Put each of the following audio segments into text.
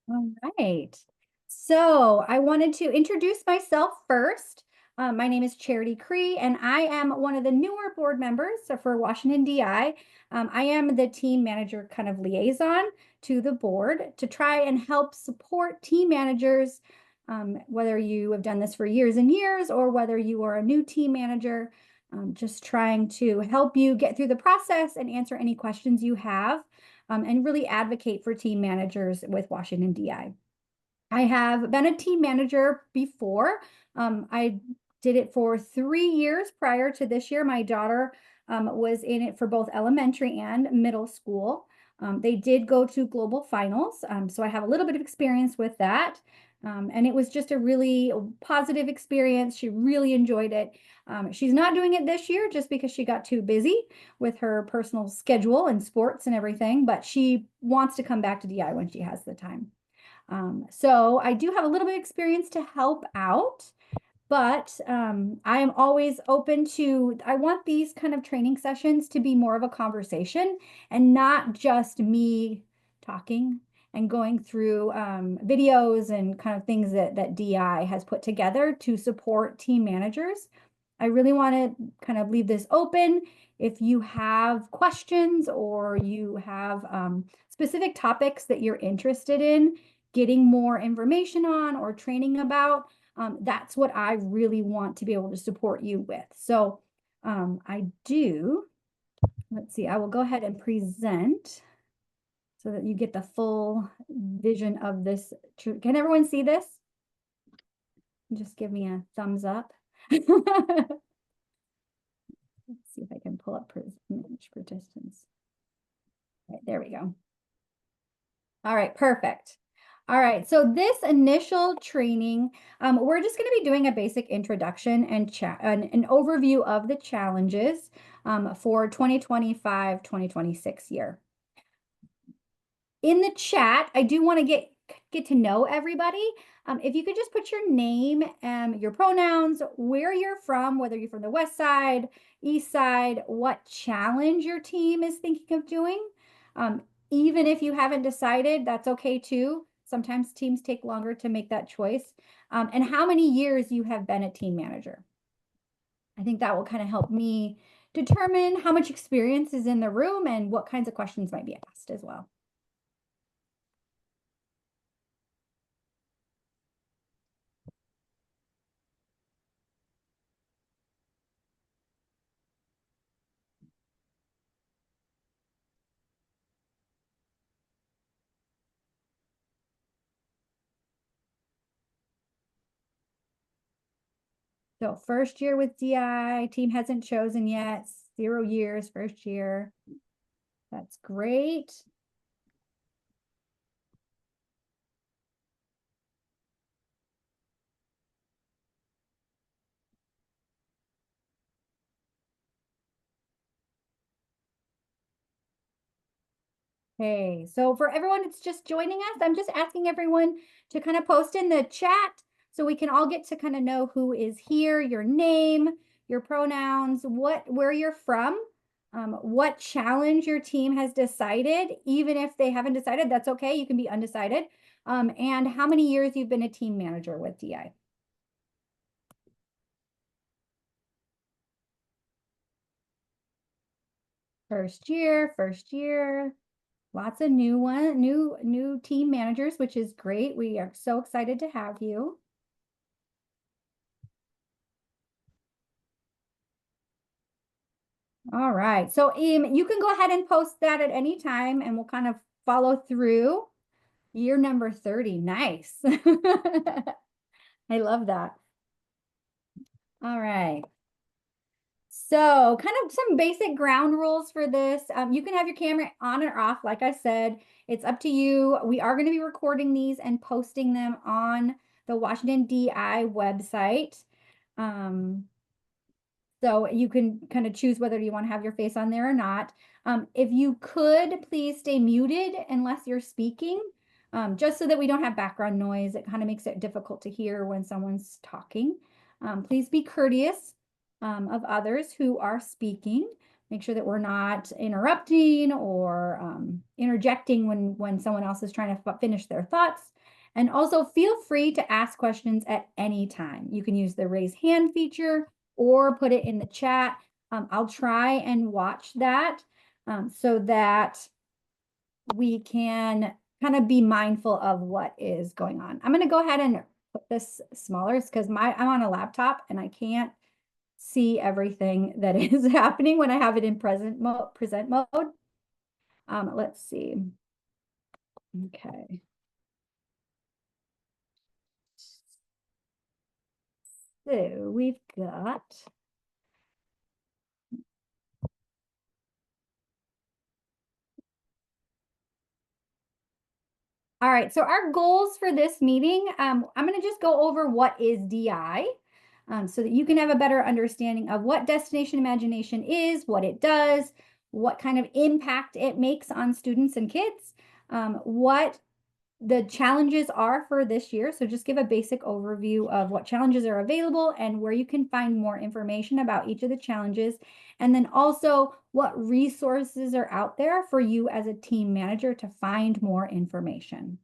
All right. So I wanted to introduce myself first. My name is Charity Cree, and I am one of the newer board members for Washington DI. I am the team manager kind of liaison to the board to try and help support team managers, whether you have done this for years and years or whether you are a new team manager, just trying to help you get through the process and answer any questions you have and really advocate for team managers with Washington DI. I have been a team manager before. I did it for 3 years prior to this year. My daughter was in it for both elementary and middle school. They did go to global finals, so I have a little bit of experience with that. And it was just a really positive experience. She really enjoyed it. She's not doing it this year just because she got too busy with her personal schedule and sports and everything, but she wants to come back to DI when she has the time. So I do have a little bit of experience to help out, but I am always open to, I want these kind of training sessions to be more of a conversation and not just me talking and going through videos and kind of things that DI has put together to support team managers. I really want to kind of leave this open. If you have questions or you have specific topics that you're interested in getting more information on or training about, that's what I really want to be able to support you with. So let's see, I will go ahead and present so that you get the full vision of this. Can everyone see this? Just give me a thumbs up. Let's see if I can pull up image for distance. Right, there we go. All right, perfect. All right, so this initial training, we're just going to be doing a basic introduction and an overview of the challenges for 2025-2026 year. In the chat, I do want to get to know everybody. If you could just put your name, your pronouns, where you're from, whether you're from the west side, east side, what challenge your team is thinking of doing. Even if you haven't decided, that's okay too. Sometimes teams take longer to make that choice. And how many years you have been a team manager. I think that will kind of help me determine how much experience is in the room and what kinds of questions might be asked as well. So first year with DI, team hasn't chosen yet, 0 years, first year. That's great. Okay, so for everyone that's just joining us, I'm just asking everyone to kind of post in the chat so we can all get to kind of know who is here, your name, your pronouns, where you're from, what challenge your team has decided. Even if they haven't decided, that's okay. You can be undecided. And how many years you've been a team manager with DI. First year. Lots of new team managers, which is great. We are so excited to have you. All right. So you can go ahead and post that at any time and we'll kind of follow through. Year number 30. Nice. I love that. All right. So kind of some basic ground rules for this. You can have your camera on or off. Like I said, it's up to you. We are going to be recording these and posting them on the Washington DI website. So you can kind of choose whether you want to have your face on there or not. If you could, please stay muted unless you're speaking, just so that we don't have background noise. It kind of makes it difficult to hear when someone's talking. Please be courteous of others who are speaking. make sure that we're not interrupting or interjecting when someone else is trying to finish their thoughts. And also feel free to ask questions at any time. You can use the raise hand feature or put it in the chat. I'll try and watch that so that we can kind of be mindful of what is going on. I'm going to go ahead and put this smaller because I'm on a laptop and I can't see everything that is happening when I have it in present mode. Let's see. Okay. So we've got all right, so our goals for this meeting, I'm going to just go over what is DI so that you can have a better understanding of what Destination Imagination is, what it does, what kind of impact it makes on students and kids, what the challenges are for this year. So just give a basic overview of what challenges are available and where you can find more information about each of the challenges. And then also what resources are out there for you as a team manager to find more information.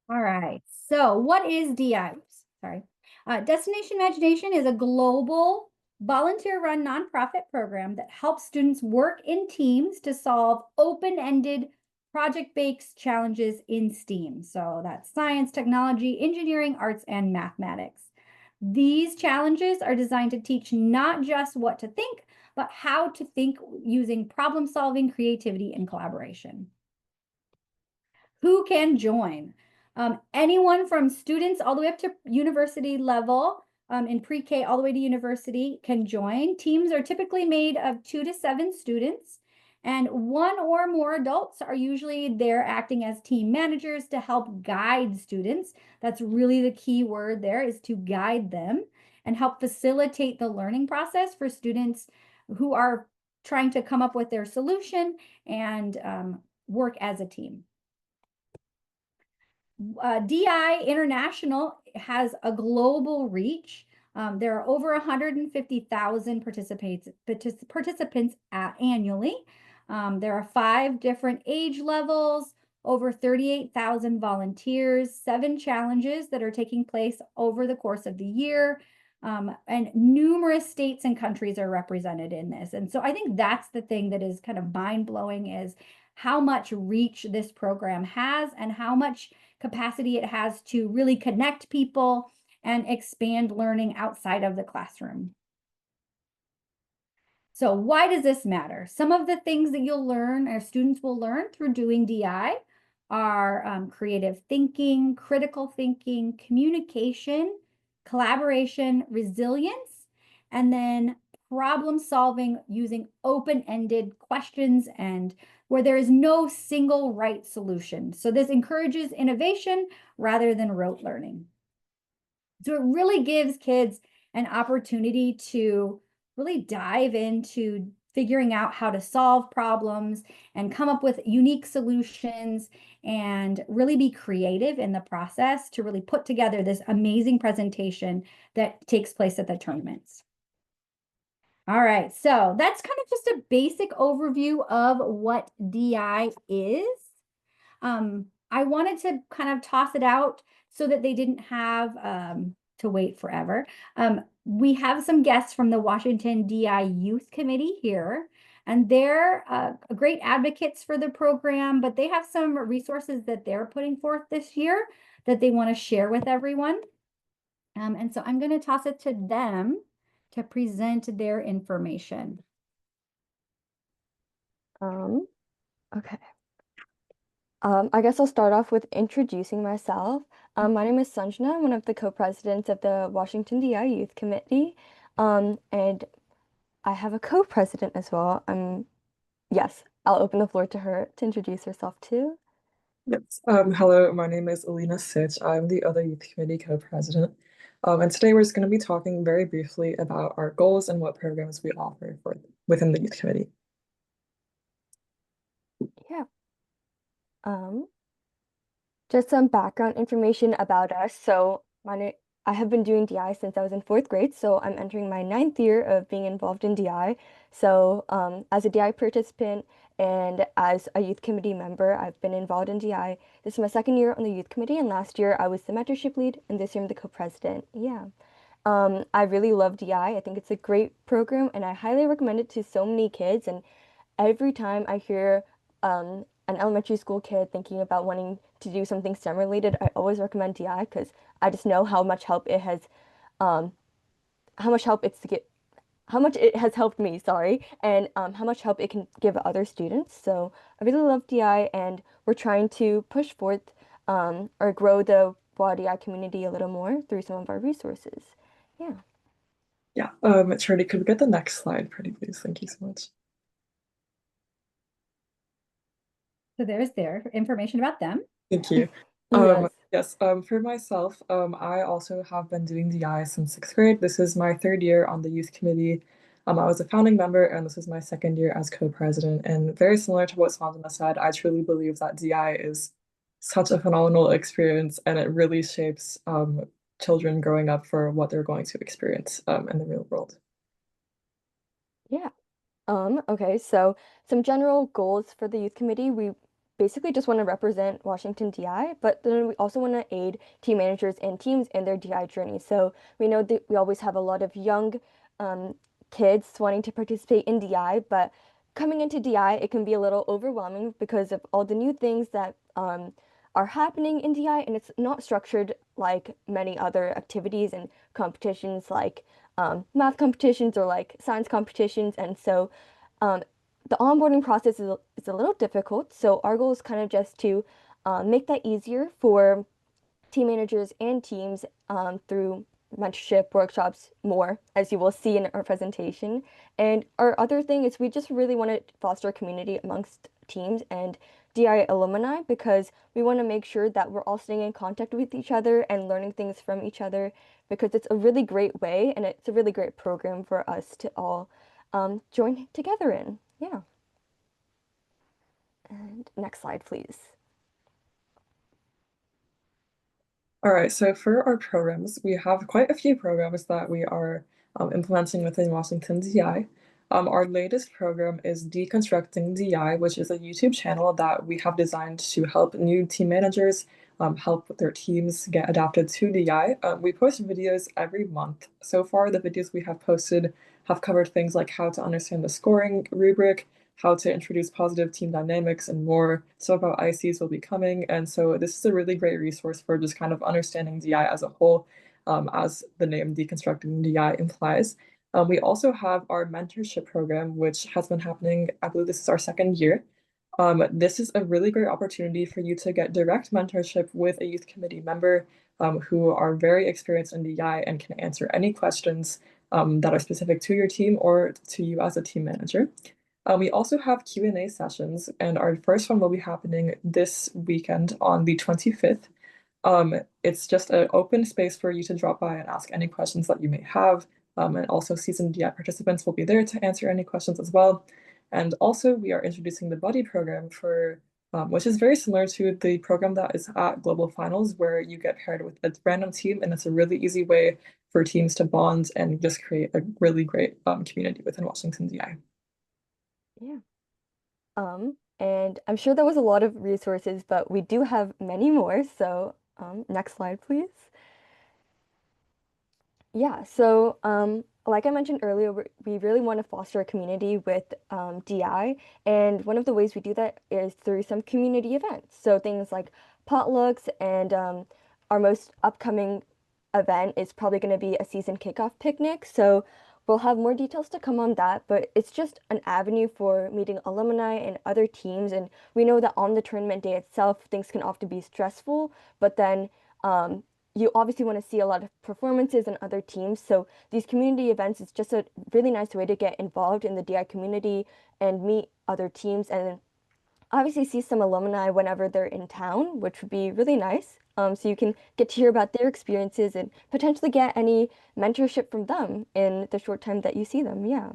All right. So what is DI? Sorry. Destination Imagination is a global volunteer-run nonprofit program that helps students work in teams to solve open-ended project-based challenges in STEAM. So that's science, technology, engineering, arts, and mathematics. These challenges are designed to teach not just what to think, but how to think using problem solving, creativity, and collaboration. Who can join? Anyone from students all the way up to university level in pre-K all the way to university can join. Teams are typically made of 2 to 7 students, and 1 or more adults are usually there acting as team managers to help guide students. That's really the key word there, is to guide them and help facilitate the learning process for students who are trying to come up with their solution and work as a team. DI International has a global reach. There are over 150,000 participants annually. There are 5 different age levels, over 38,000 volunteers, 7 challenges that are taking place over the course of the year, and numerous states and countries are represented in this. And so I think that's the thing that is kind of mind-blowing, is how much reach this program has and how much capacity it has to really connect people and expand learning outside of the classroom. So why does this matter? Some of the things that you'll learn, or students will learn through doing DI, are creative thinking, critical thinking, communication, collaboration, resilience, and then problem solving using open-ended questions and where there is no single right solution. So this encourages innovation rather than rote learning. So it really gives kids an opportunity to really dive into figuring out how to solve problems and come up with unique solutions and really be creative in the process to really put together this amazing presentation that takes place at the tournaments. All right, so that's kind of just a basic overview of what DI is. I wanted to kind of toss it out so that they didn't have to wait forever. We have some guests from the Washington DI Youth Committee here, and they're great advocates for the program, but they have some resources that they're putting forth this year that they want to share with everyone. And so I'm going to toss it to them to present their information. Okay. I guess I'll start off with introducing myself. My name is Sanjana. I'm one of the co-presidents of the Washington DI Youth Committee, and I have a co-president as well. Yes, I'll open the floor to her to introduce herself too. Yes. Hello, my name is Alina Sitch. I'm the other youth committee co-president. And today we're just going to be talking very briefly about our goals and what programs we offer within the youth committee. Um, just some background information about us. I have been doing DI since I was in fourth grade, so I'm entering my ninth year of being involved in DI. As a DI participant and as a youth committee member, I've been involved in DI. This is my second year on the youth committee, and last year I was the mentorship lead, and this year I'm the co-president. Yeah. I really love DI. I think it's a great program, and I highly recommend it to so many kids. And every time I hear an elementary school kid thinking about wanting to do something STEM related, I always recommend DI because I just know how much help it has, um, how much help it's to get, how much it has helped me, sorry, and how much help it can give other students. So I really love DI, and we're trying to push forth or grow the WA DI community a little more through some of our resources. Yeah. Yeah, Charity, could we get the next slide, pretty please? Thank you so much. So there's their information about them. Thank you. Yes. Yes, for myself, I also have been doing DI since sixth grade. This is my third year on the youth committee. I was a founding member, and this is my second year as co-president. And very similar to what Sandra said, I truly believe that DI is such a phenomenal experience, and it really shapes children growing up for what they're going to experience in the real world. Yeah. Okay, so some general goals for the youth committee. We basically just want to represent Washington DI, but then we also want to aid team managers and teams in their DI journey. So we know that we always have a lot of young um, kids wanting to participate in DI, but coming into DI, it can be a little overwhelming because of all the new things that are happening in DI, and it's not structured like many other activities and competitions like math competitions or like science competitions. And so um, the onboarding process is a little difficult. So our goal is kind of just to make that easier for team managers and teams through mentorship workshops more, as you will see in our presentation. And our other thing is we just really want to foster a community amongst teams and DI alumni because we want to make sure that we're all staying in contact with each other and learning things from each other because it's a really great way and it's a really great program for us to all join together in. Yeah. And next slide, please. All right, so for our programs, we have quite a few programs that we are implementing within Washington DI. Our latest program is Deconstructing DI, which is a YouTube channel that we have designed to help new team managers help their teams get adapted to DI. We post videos every month. So far, the videos we have posted have covered things like how to understand the scoring rubric, how to introduce positive team dynamics, and more. Some about ICs will be coming. And so this is a really great resource for just kind of understanding DI as a whole, as the name Deconstructing DI implies. We also have our mentorship program, which has been happening, I believe this is our second year. This is a really great opportunity for you to get direct mentorship with a youth committee member who are very experienced in DI and can answer any questions that are specific to your team or to you as a team manager. We also have Q&A sessions, and our first one will be happening this weekend on the 25th. It's just an open space for you to drop by and ask any questions that you may have. And also seasoned DI participants will be there to answer any questions as well. And also we are introducing the buddy program which is very similar to the program that is at Global Finals, where you get paired with a random team, and it's a really easy way for teams to bond and just create a really great community within Washington DI. Yeah. And I'm sure there was a lot of resources, but we do have many more. So, next slide, please. Yeah, so like I mentioned earlier, we really want to foster a community with DI, and one of the ways we do that is through some community events. So things like potlucks, and our most upcoming event is probably going to be a season kickoff picnic. So we'll have more details to come on that, but it's just an avenue for meeting alumni and other teams. And we know that on the tournament day itself, things can often be stressful, but then you obviously want to see a lot of performances and other teams. So these community events is just a really nice way to get involved in the DI community and meet other teams and obviously see some alumni whenever they're in town, which would be really nice. So you can get to hear about their experiences and potentially get any mentorship from them in the short time that you see them. Yeah.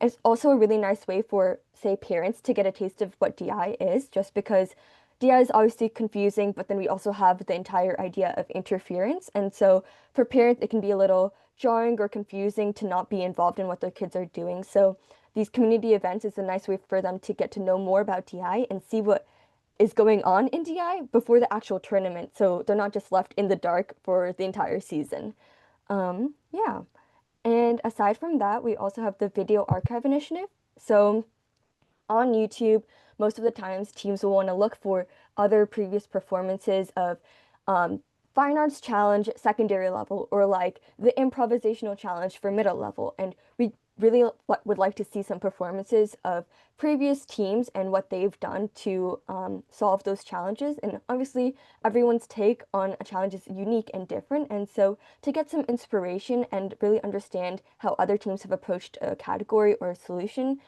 It's also a really nice way for, say, parents to get a taste of what DI is, just because DI is obviously confusing, but then we also have the entire idea of interference. And so for parents, it can be a little jarring or confusing to not be involved in what their kids are doing. So these community events is a nice way for them to get to know more about DI and see what is going on in DI before the actual tournament. So they're not just left in the dark for the entire season. Yeah. And aside from that, we also have the Video Archive Initiative. So on YouTube, most of the times teams will want to look for other previous performances of Fine Arts Challenge secondary level or like the improvisational challenge for middle level. And we really would like to see some performances of previous teams and what they've done to solve those challenges. And obviously, everyone's take on a challenge is unique and different. And so to get some inspiration and really understand how other teams have approached a category or a solution,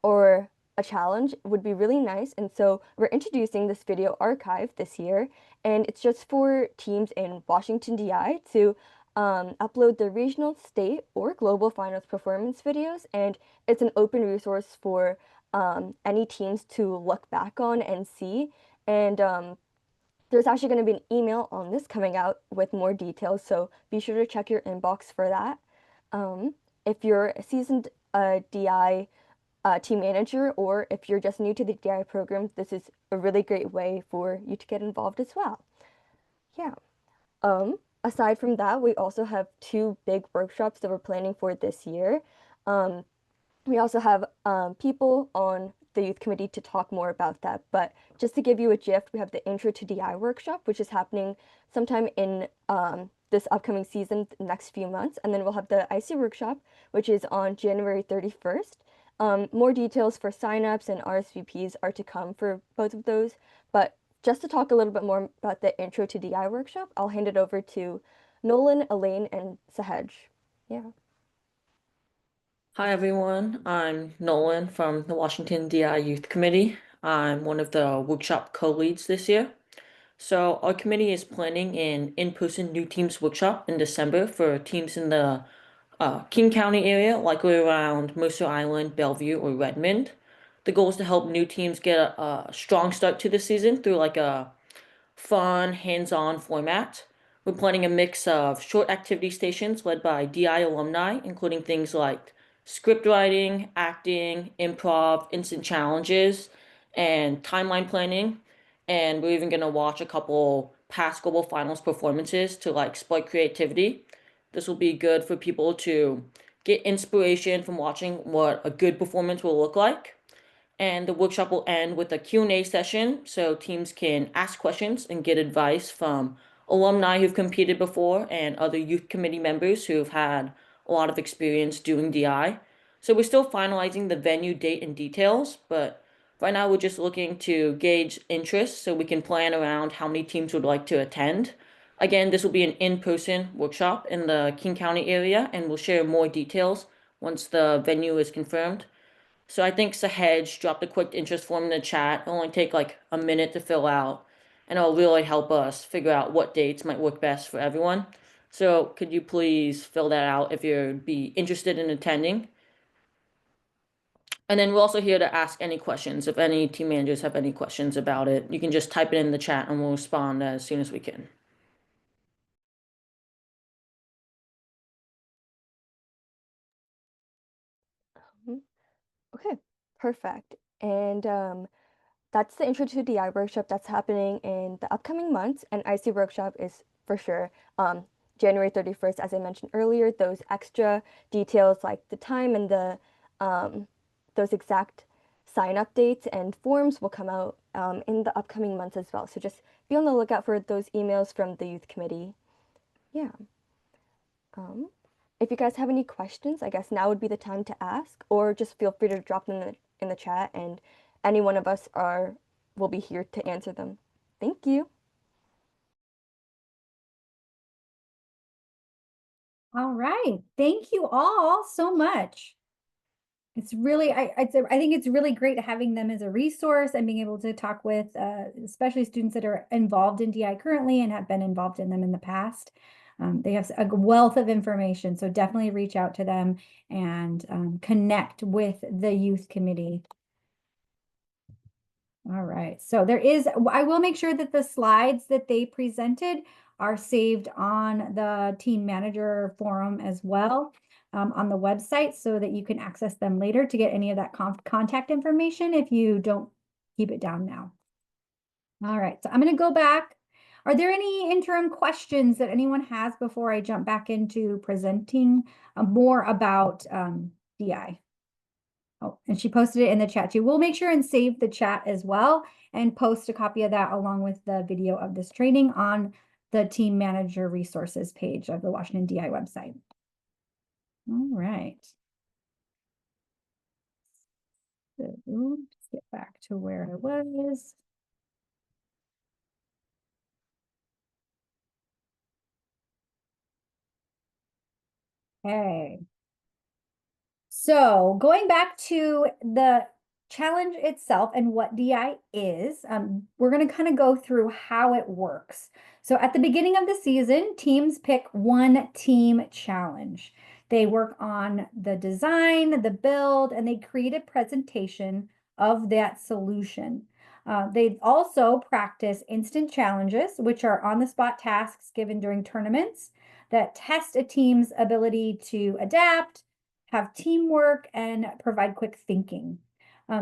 or a challenge would be really nice. And so we're introducing this video archive this year, and it's just for teams in Washington, D.I. to upload their regional, state, or global finals performance videos. And it's an open resource for any teams to look back on and see. And there's actually going to be an email on this coming out with more details, so be sure to check your inbox for that. If you're a seasoned DI team manager, or if you're just new to the DI program, this is a really great way for you to get involved as well. Yeah. Aside from that, we also have two big workshops that we're planning for this year. We also have people on the youth committee to talk more about that. But just to give you a gist, we have the Intro to DI workshop, which is happening sometime in this upcoming season, the next few months. And then we'll have the IC workshop, which is on January 31st. More details for signups and RSVPs are to come for both of those. But just to talk a little bit more about the Intro to DI workshop, I'll hand it over to Nolan, Elaine, and Sahaj. Yeah. Hi everyone, I'm Nolan from the Washington DI Youth Committee. I'm one of the workshop co-leads this year. So our committee is planning an in-person new teams workshop in December for teams in the King County area, likely around Mercer Island, Bellevue, or Redmond. The goal is to help new teams get a strong start to the season through like a fun, hands-on format. We're planning a mix of short activity stations led by DI alumni, including things like script writing, acting, improv, instant challenges, and timeline planning. And we're even going to watch a couple past global finals performances to like spark creativity. This will be good for people to get inspiration from watching what a good performance will look like. And the workshop will end with a Q&A session so teams can ask questions and get advice from alumni who've competed before and other youth committee members who've had a lot of experience doing DI. So we're still finalizing the venue, date, and details, but right now we're just looking to gauge interest so we can plan around how many teams would like to attend. Again, this will be an in-person workshop in the King County area, and we'll share more details once the venue is confirmed. So I think Sahaj dropped a quick interest form in the chat. It'll only take like a minute to fill out, and it'll really help us figure out what dates might work best for everyone. So could you please fill that out if you'd be interested in attending? And then we're also here to ask any questions. If any team managers have any questions about it, you can just type it in the chat and we'll respond as soon as we can. Okay, perfect. And that's the Intro to DI workshop that's happening in the upcoming months. And IC workshop is for sure January 31st, as I mentioned earlier. Those extra details like the time and the those exact sign up dates and forms will come out in the upcoming months as well. So just be on the lookout for those emails from the youth committee. Yeah. If you guys have any questions, I guess now would be the time to ask, or just feel free to drop them in the chat, and any one of us will be here to answer them. Thank you. All right. Thank you all so much. It's really, I think it's really great having them as a resource and being able to talk with, especially students that are involved in DI currently and have been involved in them in the past. They have a wealth of information, so definitely reach out to them and connect with the youth committee. All right, so I will make sure that the slides that they presented are saved on the Team Manager forum as well, on the website, so that you can access them later to get any of that contact information if you don't keep it down now. All right, so I'm going to go back. Are there any interim questions that anyone has before I jump back into presenting more about DI? Oh, and she posted it in the chat too. We'll make sure and save the chat as well and post a copy of that along with the video of this training on the Team Manager Resources page of the Washington DI website. All right. So let's get back to where I was. Okay. So going back to the challenge itself and what DI is, we're going to kind of go through how it works. So at the beginning of the season, teams pick one team challenge. They work on the design, the build, and they create a presentation of that solution. They also practice instant challenges, which are on-the-spot tasks given during tournaments that test a team's ability to adapt, have teamwork, and provide quick thinking.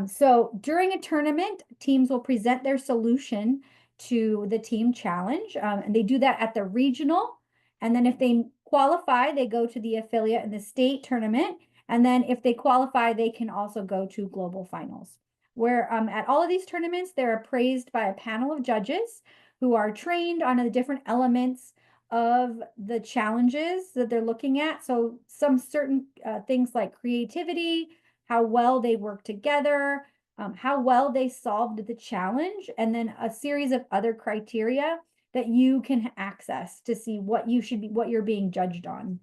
So during a tournament, teams will present their solution to the team challenge, and they do that at the regional. And then if they qualify, they go to the affiliate and the state tournament. And then if they qualify, they can also go to global finals. Where at all of these tournaments, they're appraised by a panel of judges who are trained on the different elements of the challenges that they're looking at. So some certain things like creativity, how well they work together, how well they solved the challenge, and then a series of other criteria that you can access to see what you're being judged on.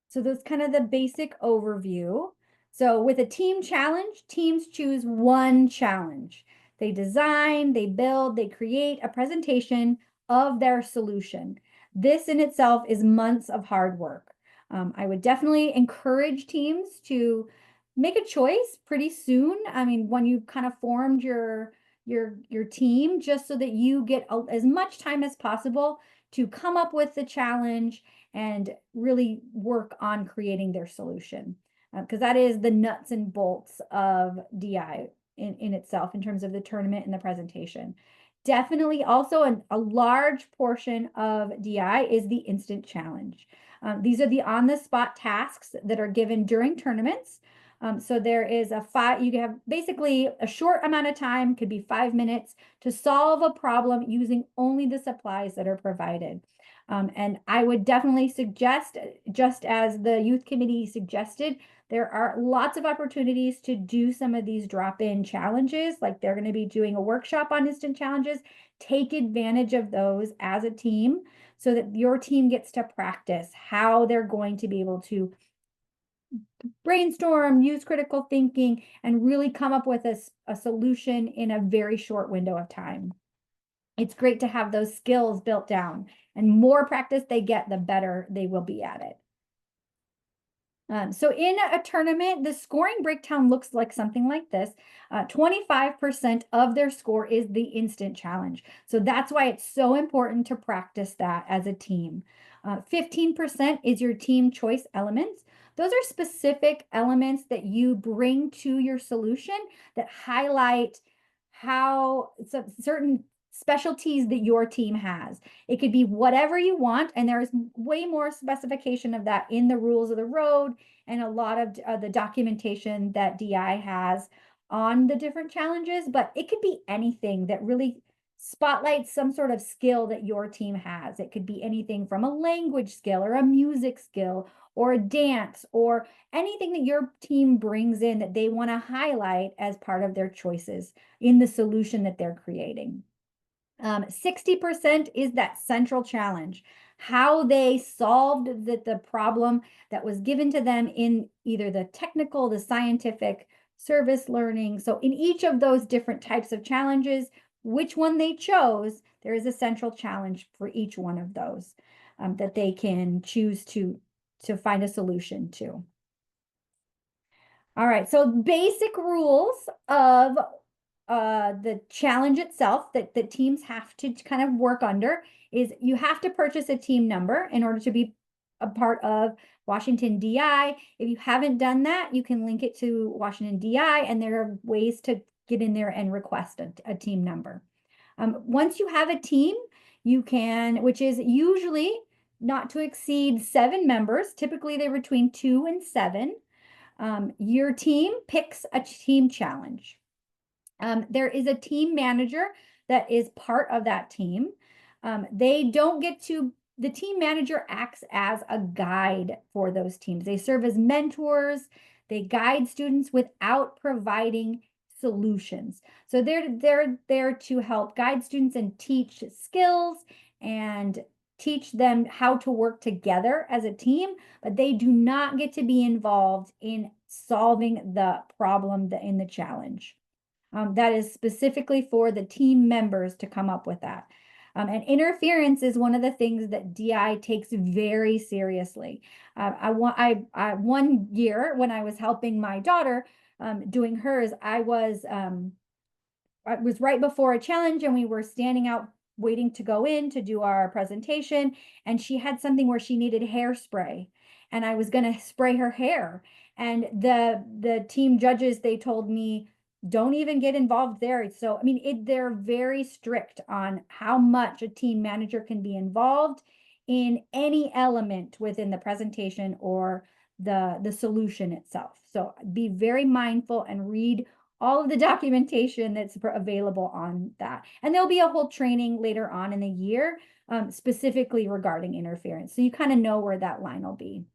So that's kind of the basic overview. So with a team challenge, teams choose one challenge. They design, they build, they create a presentation of their solution. This in itself is months of hard work. I would definitely encourage teams to make a choice pretty soon. I mean, when you've kind of formed your team, just so that you get as much time as possible to come up with the challenge and really work on creating their solution. Because that is the nuts and bolts of DI in itself in terms of the tournament and the presentation. Definitely also a large portion of DI is the instant challenge. These are the on-the-spot tasks that are given during tournaments. So there is you have basically a short amount of time, could be 5 minutes, to solve a problem using only the supplies that are provided. And I would definitely suggest, just as the youth committee suggested, there are lots of opportunities to do some of these drop-in challenges, like they're going to be doing a workshop on instant challenges. Take advantage of those as a team so that your team gets to practice how they're going to be able to brainstorm, use critical thinking, and really come up with a solution in a very short window of time. It's great to have those skills built down, and more practice they get, the better they will be at it. So in a tournament, the scoring breakdown looks like something like this. 25% of their score is the instant challenge. So that's why it's so important to practice that as a team. 15% is your team choice elements. Those are specific elements that you bring to your solution that highlight how certain specialties that your team has. It could be whatever you want, and there's way more specification of that in the rules of the road and a lot of the documentation that DI has on the different challenges, but it could be anything that really spotlights some sort of skill that your team has. It could be anything from a language skill or a music skill or a dance or anything that your team brings in that they want to highlight as part of their choices in the solution that they're creating. 60% is that central challenge, how they solved the problem that was given to them in either the technical, the scientific, service learning. So in each of those different types of challenges, which one they chose, there is a central challenge for each one of those that they can choose to find a solution to. All right, so basic rules of the challenge itself that the teams have to kind of work under is you have to purchase a team number in order to be a part of Washington DI. If you haven't done that, you can link it to Washington DI, and there are ways to get in there and request a team number. Once you have a team, you can, which is usually not to exceed 7 members. Typically, they're between 2 and 7. Your team picks a team challenge. There is a team manager that is part of that team. They don't get to, the team manager acts as a guide for those teams. They serve as mentors. They guide students without providing solutions. So they're there to help guide students and teach skills and teach them how to work together as a team, but they do not get to be involved in solving the problem in the challenge. That is specifically for the team members to come up with that. And interference is one of the things that DI takes very seriously. One year when I was helping my daughter doing hers, I was right before a challenge, and we were standing out waiting to go in to do our presentation, and she had something where she needed hairspray, and I was going to spray her hair. And the team judges, they told me, don't even get involved there. So, I mean, they're very strict on how much a team manager can be involved in any element within the presentation or the solution itself. So be very mindful and read all of the documentation that's available on that. And there'll be a whole training later on in the year, specifically regarding interference. So you kind of know where that line will be.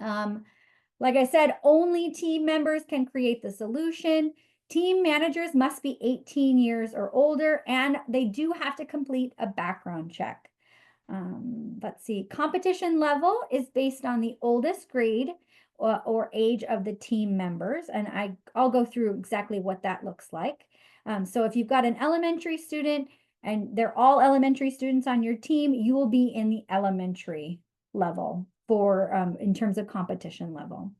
Like I said, only team members can create the solution. Team managers must be 18 years or older, and they do have to complete a background check. Let's see, competition level is based on the oldest grade or age of the team members, and I'll go through exactly what that looks like. So if you've got an elementary student and they're all elementary students on your team, you will be in the elementary level for in terms of competition level.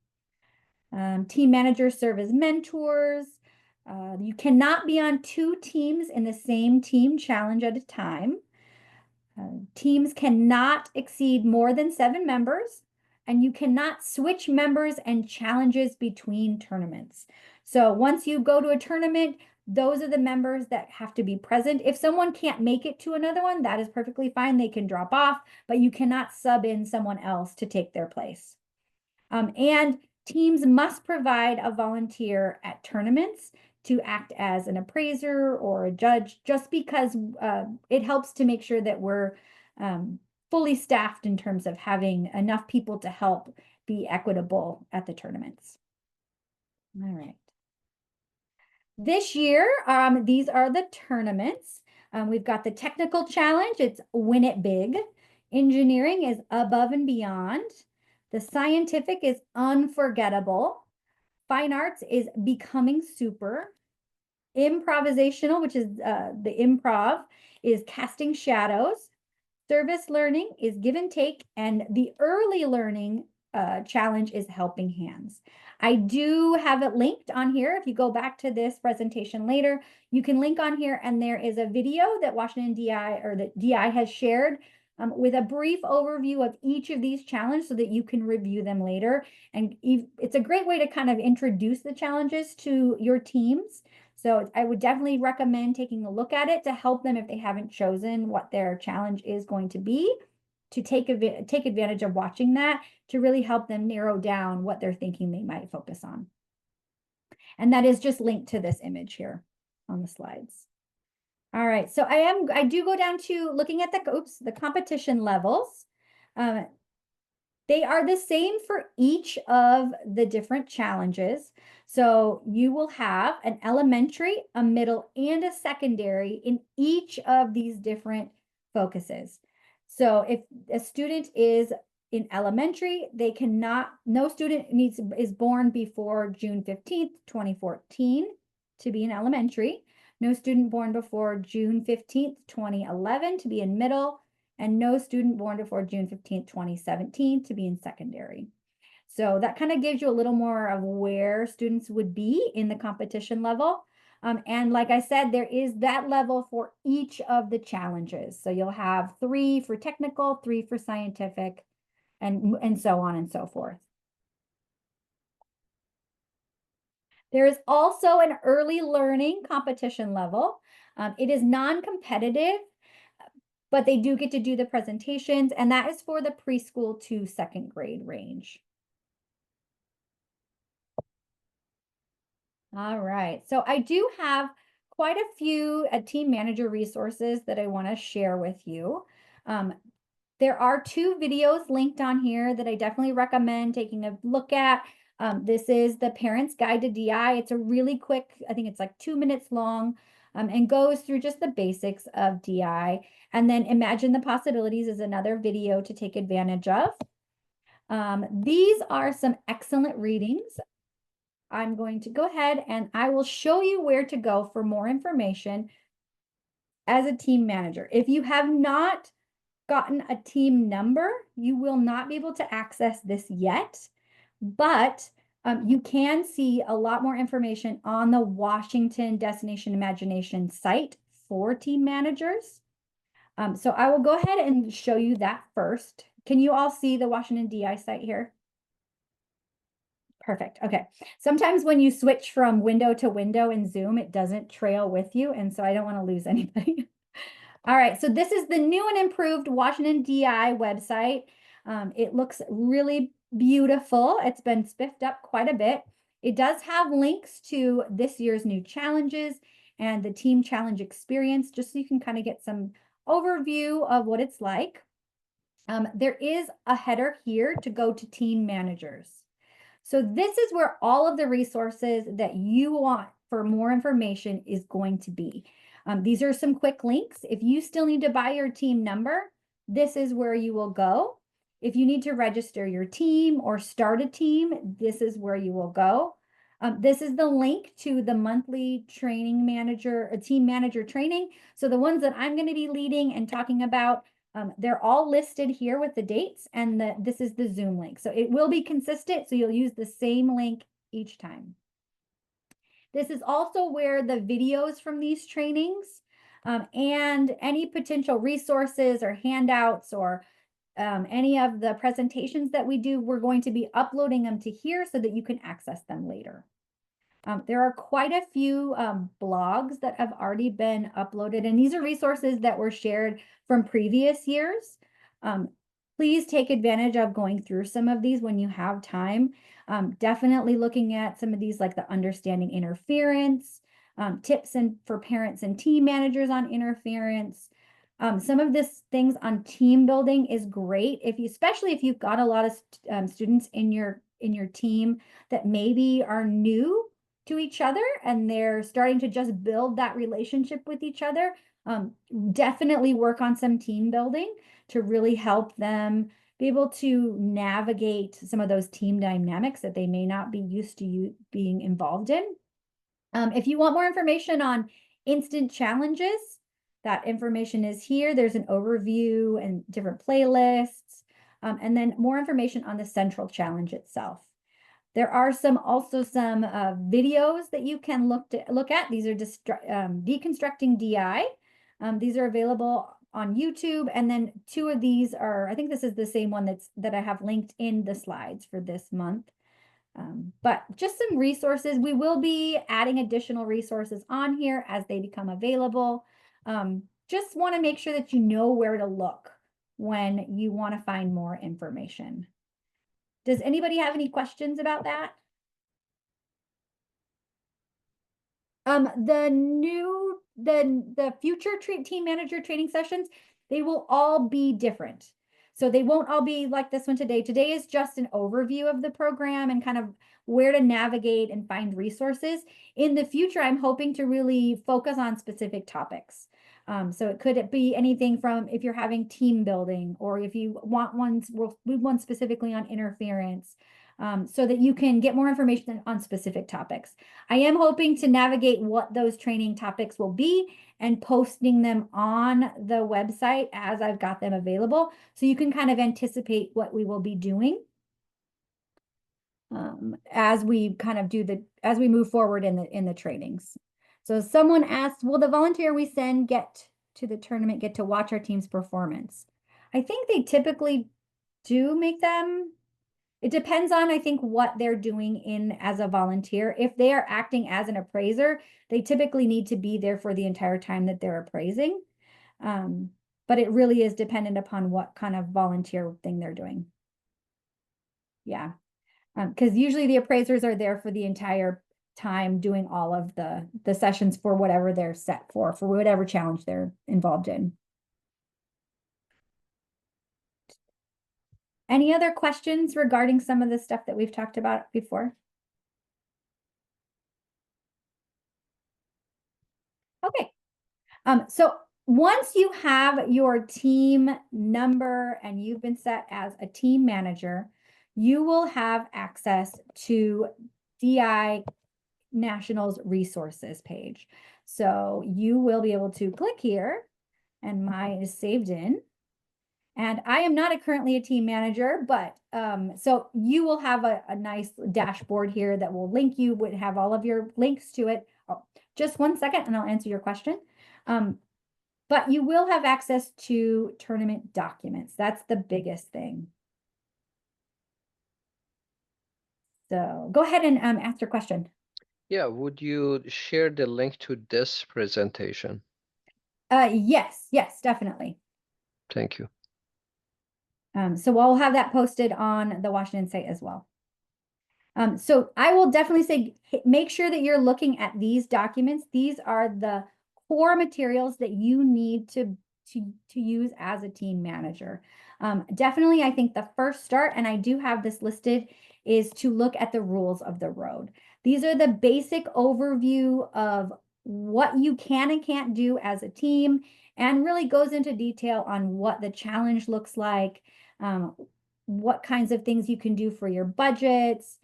Team managers serve as mentors. You cannot be on 2 teams in the same team challenge at a time. Teams cannot exceed more than 7 members, and you cannot switch members and challenges between tournaments. So once you go to a tournament, those are the members that have to be present. If someone can't make it to another one, that is perfectly fine. They can drop off, but you cannot sub in someone else to take their place. And teams must provide a volunteer at tournaments to act as an appraiser or a judge, just because it helps to make sure that we're fully staffed in terms of having enough people to help be equitable at the tournaments. All right. This year, these are the tournaments. We've got the technical challenge. It's Win It Big. Engineering is Above and Beyond. The scientific is Unforgettable. Fine arts is Becoming Super. Improvisational, which is the improv, is Casting Shadows. Service learning is Give and Take. And the early learning challenge is Helping Hands. I do have it linked on here. If you go back to this presentation later, you can link on here, and there is a video that Washington DI or that DI has shared with a brief overview of each of these challenges so that you can review them later. And it's a great way to kind of introduce the challenges to your teams. So I would definitely recommend taking a look at it to help them if they haven't chosen what their challenge is going to be, to take advantage of watching that to really help them narrow down what they're thinking they might focus on. And that is just linked to this image here on the slides. All right, so I do go down to looking at the competition levels. They are the same for each of the different challenges. So you will have an elementary, a middle, and a secondary in each of these different focuses. So if a student is in elementary, no student is born before June 15th, 2014 to be in elementary. No student born before June 15th, 2011 to be in middle, and no student born before June 15th, 2017 to be in secondary. So that kind of gives you a little more of where students would be in the competition level. And like I said, there is that level for each of the challenges. So you'll have 3 for technical, 3 for scientific, and so on and so forth. There is also an early learning competition level. It is non-competitive, but they do get to do the presentations, and that is for the preschool to 2nd grade range. All right, so I do have quite a few team manager resources that I want to share with you. There are 2 videos linked on here that I definitely recommend taking a look at. This is the Parent's Guide to DI. It's a really quick, I think it's like 2 minutes long, and goes through just the basics of DI. And then Imagine the Possibilities is another video to take advantage of. These are some excellent readings. I'm going to go ahead and I will show you where to go for more information as a team manager. If you have not gotten a team number, you will not be able to access this yet, but you can see a lot more information on the Washington Destination Imagination site for team managers. So I will go ahead and show you that first. Can you all see the Washington DI site here? Perfect. Okay. Sometimes when you switch from window to window in Zoom, it doesn't trail with you. And so I don't want to lose anybody. All right. So this is the new and improved Washington DI website. It looks really beautiful. It's been spiffed up quite a bit. It does have links to this year's new challenges and the team challenge experience, just so you can kind of get some overview of what it's like. There is a header here to go to team managers. So this is where all of the resources that you want for more information is going to be. These are some quick links. If you still need to buy your team number, this is where you will go. If you need to register your team or start a team, this is where you will go. This is the link to the monthly training manager, a team manager training. So the ones that I'm going to be leading and talking about, they're all listed here with the dates, and this is the Zoom link. So it will be consistent, so you'll use the same link each time. This is also where the videos from these trainings and any potential resources or handouts or any of the presentations that we do, we're going to be uploading them to here so that you can access them later. There are quite a few blogs that have already been uploaded, and these are resources that were shared from previous years. Please take advantage of going through some of these when you have time. Definitely looking at some of these, like the understanding interference, tips for parents and team managers on interference. Some of this things on team building is great, especially if you've got a lot of students in your team that maybe are new to each other and they're starting to just build that relationship with each other. Definitely work on some team building to really help them be able to navigate some of those team dynamics that they may not be used to you being involved in. If you want more information on instant challenges, that information is here. There's an overview and different playlists, and then more information on the central challenge itself. There are also some videos that you can look at. These are deconstructing DI. These are available on YouTube, and then 2 of these are, I think this is the same one that I have linked in the slides for this month. But just some resources. We will be adding additional resources on here as they become available. Just want to make sure that you know where to look when you want to find more information. Does anybody have any questions about that? The future team manager training sessions, they will all be different. So they won't all be like this one today. Today is just an overview of the program and kind of where to navigate and find resources. In the future, I'm hoping to really focus on specific topics. So it could be anything from if you're having team building, or if you want one specifically on interference, so that you can get more information on specific topics. I am hoping to navigate what those training topics will be and posting them on the website as I've got them available, so you can kind of anticipate what we will be doing as we kind of as we move forward in the trainings. So someone asked, will the volunteer we send get to the tournament get to watch our team's performance? I think they typically do make them. It depends on, I think, what they're doing in as a volunteer. If they are acting as an appraiser, they typically need to be there for the entire time that they're appraising. But it really is dependent upon what kind of volunteer thing they're doing. Yeah, because usually the appraisers are there for the entire time doing all of the sessions for whatever they're set for whatever challenge they're involved in. Any other questions regarding some of the stuff that we've talked about before? Okay. So once you have your team number and you've been set as a team manager, you will have access to DI Nationals resources page. So you will be able to click here, and mine is saved in. And I am not currently a team manager, but so you will have a nice dashboard here that will link you, would have all of your links to it. Oh, just one second and I'll answer your question. But you will have access to tournament documents. That's the biggest thing. So go ahead and ask your question. Yeah, would you share the link to this presentation? Yes, definitely. Thank you. So we'll have that posted on the Washington site as well. So I will definitely say, make sure that you're looking at these documents. These are the core materials that you need to use as a team manager. Definitely, I think the first start, and I do have this listed, is to look at the rules of the road. These are the basic overview of what you can and can't do as a team, and really goes into detail on what the challenge looks like, what kinds of things you can do for your budgets.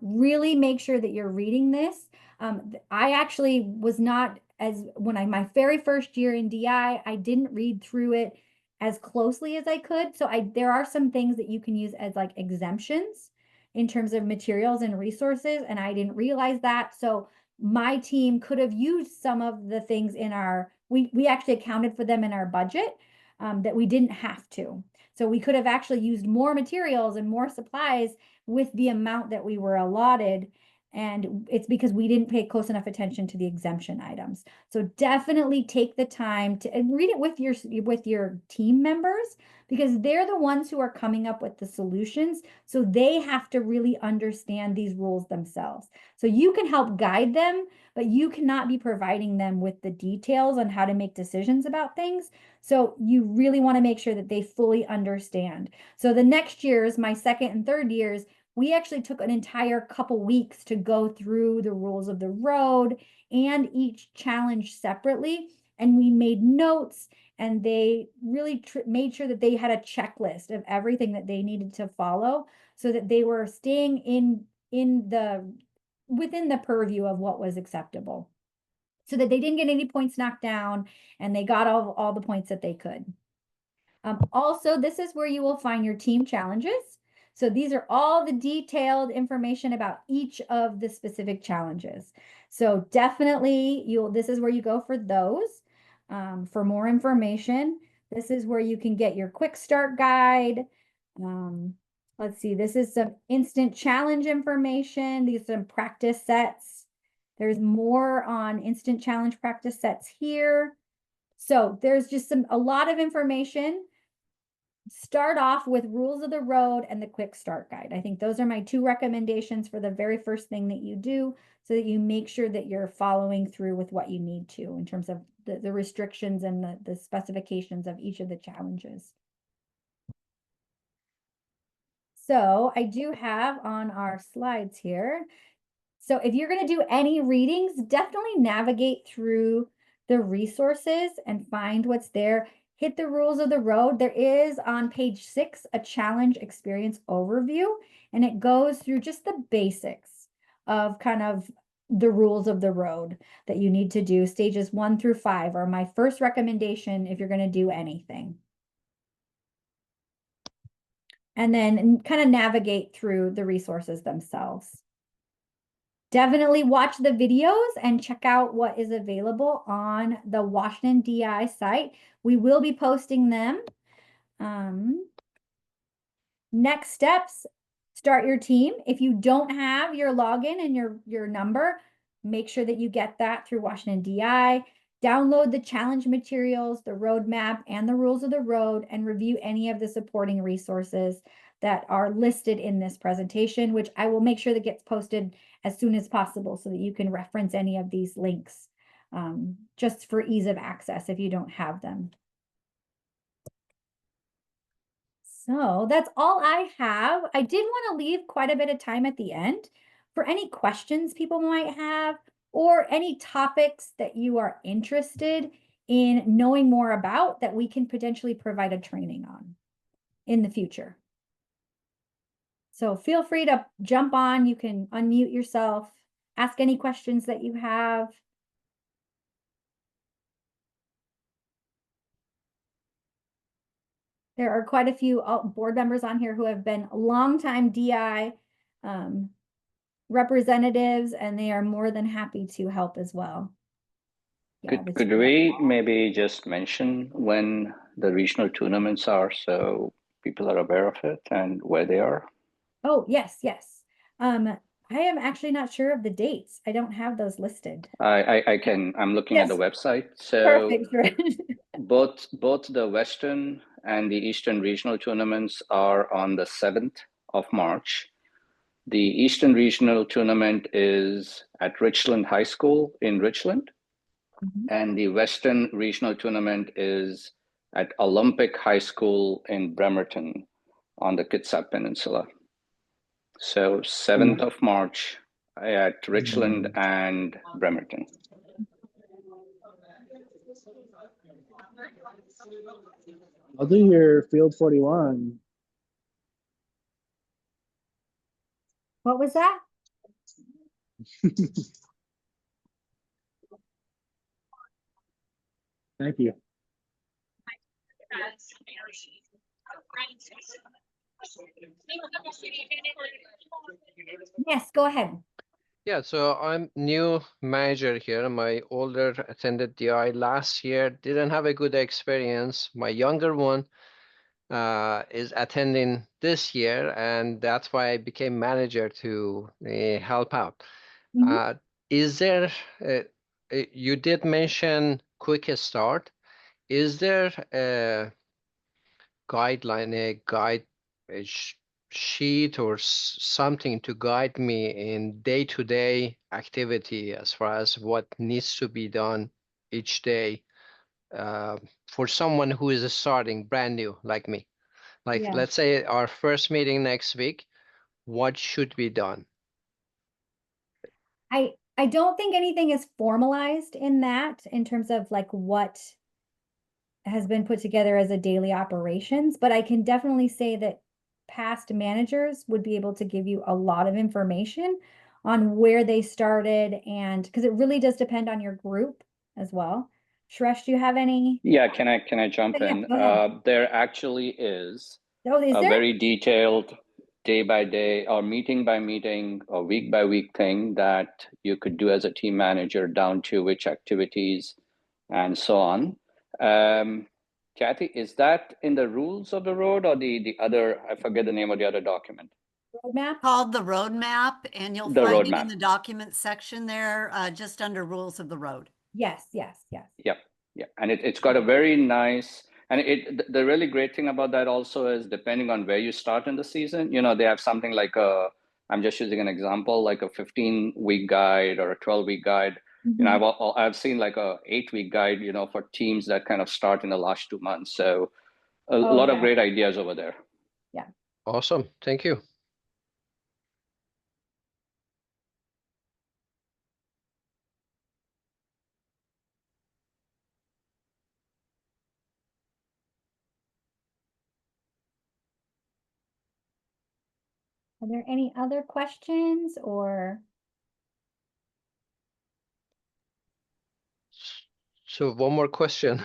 Really make sure that you're reading this. I actually was not my very first year in DI, I didn't read through it as closely as I could. So there are some things that you can use as like exemptions in terms of materials and resources, and I didn't realize that. So my team could have used some of the things in we actually accounted for them in our budget, that we didn't have to. So we could have actually used more materials and more supplies with the amount that we were allotted. And it's because we didn't pay close enough attention to the exemption items. So definitely take the time to read it with your team members, because they're the ones who are coming up with the solutions. So they have to really understand these rules themselves. So you can help guide them, but you cannot be providing them with the details on how to make decisions about things. So you really want to make sure that they fully understand. So the next years, my second and third years, we actually took an entire couple weeks to go through the rules of the road and each challenge separately. And we made notes, and they really made sure that they had a checklist of everything that they needed to follow, so that they were staying within the purview of what was acceptable, so that they didn't get any points knocked down, and they got all the points that they could. Also, this is where you will find your team challenges. So these are all the detailed information about each of the specific challenges. So definitely this is where you go for those. For more information, this is where you can get your quick start guide. Let's see, this is some instant challenge information. These are some practice sets. There's more on instant challenge practice sets here. So there's just a lot of information. Start off with rules of the road and the quick start guide. I think those are my two recommendations for the very first thing that you do, so that you make sure that you're following through with what you need to in terms of the restrictions and the specifications of each of the challenges. So I do have on our slides here. So if you're going to do any readings, definitely navigate through the resources and find what's there. Hit the rules of the road. There is on page 6 a challenge experience overview, and it goes through just the basics of kind of the rules of the road that you need to do. Stages 1 through 5 are my first recommendation if you're going to do anything. And then kind of navigate through the resources themselves. Definitely watch the videos and check out what is available on the Washington DI site. We will be posting them. Next steps, start your team. If you don't have your login and your number, make sure that you get that through Washington DI. Download the challenge materials, the roadmap, and the rules of the road, and review any of the supporting resources that are listed in this presentation, which I will make sure that gets posted as soon as possible so that you can reference any of these links, just for ease of access if you don't have them. So that's all I have. I did want to leave quite a bit of time at the end for any questions people might have or any topics that you are interested in knowing more about that we can potentially provide a training on in the future. So feel free to jump on. You can unmute yourself, ask any questions that you have. There are quite a few board members on here who have been longtime DI representatives, and they are more than happy to help as well. Yeah, Could we maybe just mention when the regional tournaments are so people are aware of it and where they are? Oh, yes, yes. I am actually not sure of the dates. I don't have those listed. I'm looking at the website. So Perfect. both the Western and the Eastern regional tournaments are on the 7th of March. The Eastern regional tournament is at Richland High School in Richland. And the Western regional tournament is at Olympic High School in Bremerton on the Kitsap Peninsula. So 7th of March at Richland and Bremerton. I'll do your Field 41. What was that? Thank you. Yes, go ahead. Yeah, so I'm new manager here. My older attended DI last year, didn't have a good experience. My younger one is attending this year, and that's why I became manager to help out. Is there, you did mention quick start. Is there a guideline, a guide sheet or something to guide me in day-to-day activity as far as what needs to be done each day for someone who is starting brand new like me? Like, Yeah. let's say our first meeting next week, what should be done? I don't think anything is formalized in that in terms of like what has been put together as a daily operations, but I can definitely say that past managers would be able to give you a lot of information on where they started, and because it really does depend on your group as well. Suresh, do you have any? Yeah, can I jump Yeah, in? go ahead. There actually is Is a there? very detailed day by day or meeting by meeting or week by week thing that you could do as a team manager, down to which activities and so on. Kathy, is that in the rules of the road or the other, I forget the name of the other document? Roadmap? Called the roadmap, and you'll The find it roadmap. in the documents section there, just under rules of the road. Yes, yes, yes. Yep, yeah, and it's got a very nice, and the really great thing about that also is depending on where you start in the season, you know, they have something like I'm just using an example, like a 15-week guide or a 12-week guide. You know, I've seen like a 8-week guide, you know, for teams that kind of start in the last 2 months. So a lot of great ideas over there. Yeah. Awesome, thank you. Are there any other questions or? So one more question.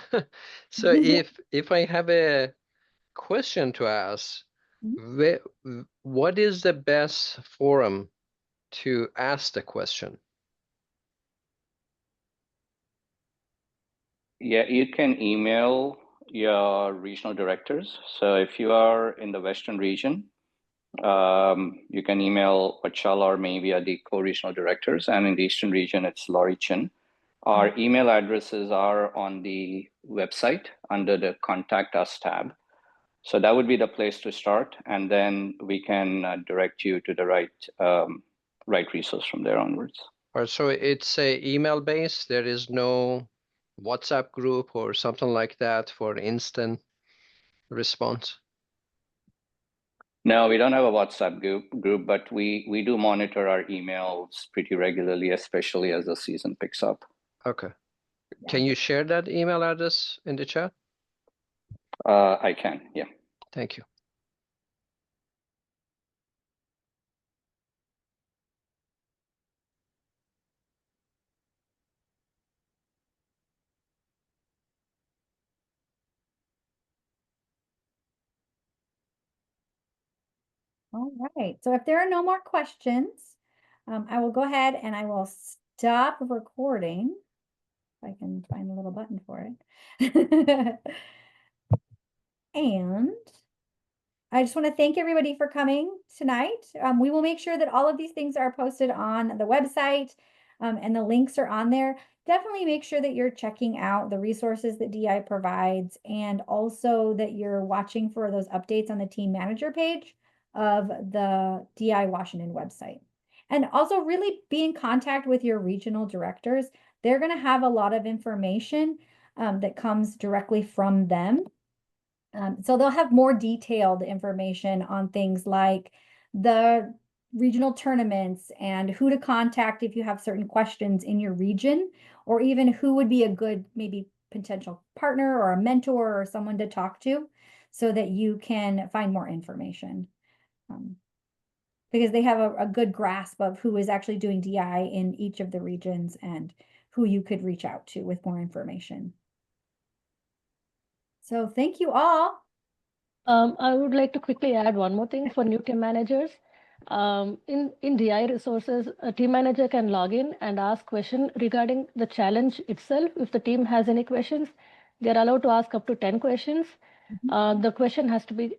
So if I have a question to ask, what is the best forum to ask the question? Yeah, you can email your regional directors. So if you are in the Western region, you can email Achal or maybe the co-regional directors. And in the Eastern region, it's Laurie Chin. Our email addresses are on the website under the Contact Us tab. So that would be the place to start. And then we can direct you to the right resource from there onwards. Or so it's a email based. There is no WhatsApp group or something like that for instant response. No, we don't have a WhatsApp group, but we do monitor our emails pretty regularly, especially as the season picks up. Okay. Can you share that email address in the chat? I can, yeah. Thank you. All right, so if there are no more questions, I will go ahead and I will stop recording. If I can find a little button for it. And I just want to thank everybody for coming tonight. We will make sure that all of these things are posted on the website, and the links are on there. Definitely make sure that you're checking out the resources that DI provides, and also that you're watching for those updates on the team manager page of the DI Washington website. And also really be in contact with your regional directors. They're going to have a lot of information that comes directly from them. So they'll have more detailed information on things like the regional tournaments and who to contact if you have certain questions in your region, or even who would be a good maybe potential partner or a mentor or someone to talk to, so that you can find more information. Because they have a good grasp of who is actually doing DI in each of the regions and who you could reach out to with more information. So thank you all. I would like to quickly add one more thing for new team managers. In DI resources, a team manager can log in and ask questions regarding the challenge itself. If the team has any questions, they're allowed to ask up to 10 questions. The question has to be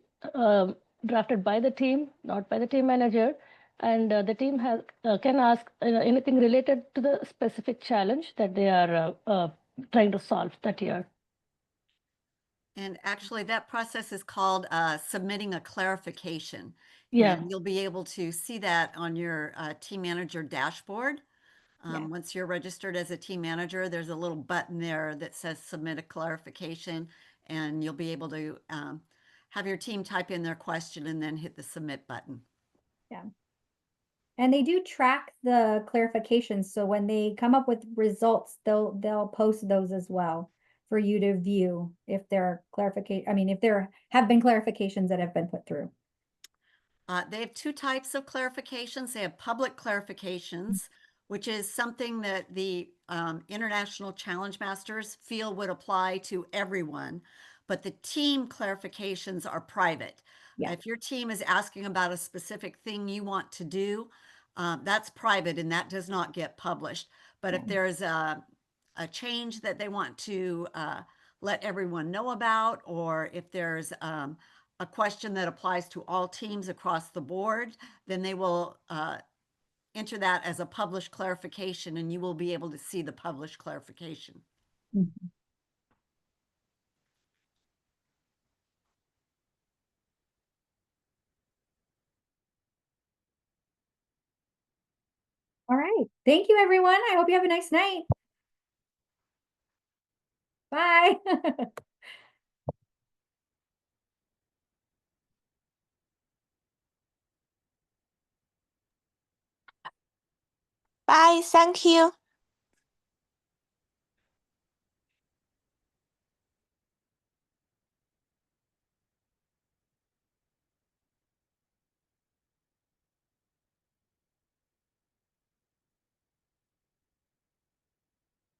drafted by the team, not by the team manager. And the team can ask anything related to the specific challenge that they are trying to solve that year. And actually, that process is called submitting a clarification. Yeah. And you'll be able to see that on your team manager dashboard. Once you're registered as a team manager, there's a little button there that says submit a clarification, and you'll be able to have your team type in their question and then hit the submit button. Yeah. And they do track the clarifications. So when they come up with results, they'll post those as well for you to view if there are if there have been clarifications that have been put through. They have two types of clarifications. They have public clarifications, which is something that the International Challenge Masters feel would apply to everyone, but the team clarifications are private. Yeah. If your team is asking about a specific thing you want to do, that's private and that does not get published. But if there's a change that they want to let everyone know about, or if there's a question that applies to all teams across the board, then they will enter that as a published clarification, and you will be able to see the published clarification. Mm-hmm. All right. Thank you, everyone. I hope you have a nice night. Bye. Bye. Thank you.